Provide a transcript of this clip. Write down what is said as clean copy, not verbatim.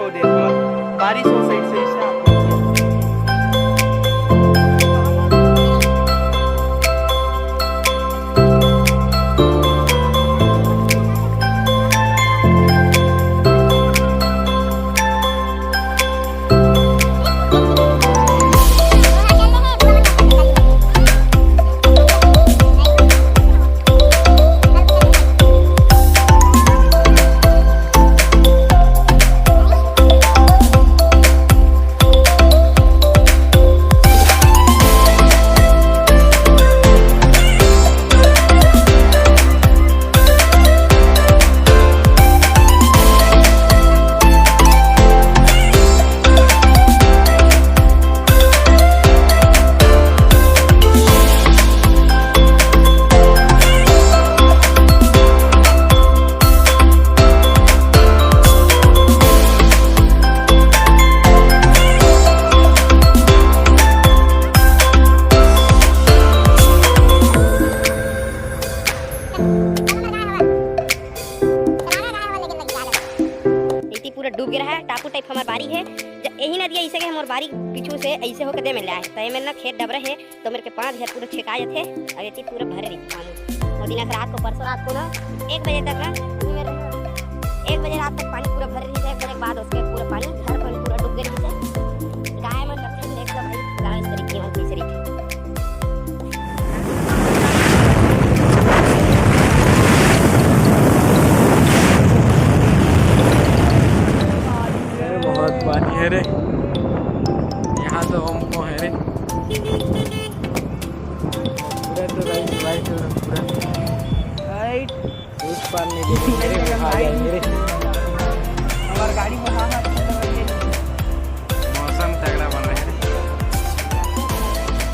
हो देखो बारिश हो साइड से ऐसा पूरा डूब गया है। टापू टाइप हमार बारी है। यही नदिया ऐसे के हमार बारी पीछू से ऐसे होकर दे में लाए तो मेरे ना खेत डबरे है तो मेरे के 5 घर पूरा छेकाए थे और ये पूरा भरे रही पानी। और दिन रात को परसों रात को ना 1 बजे तक ना 1 बजे रात तक पानी पूरा भरे रही है। 1 बजे के बाद उसके पूरा पानी घर पानी पूरा डूब गई है। गाय में लक्षण देख लो भाई गाय इस तरीके की तीसरी बहुत पानी है रे यहाँ तो हमको है रे पूरा तो राइट पूरा राइट उस पार नहीं देखेंगे रे हमारी गाड़ी में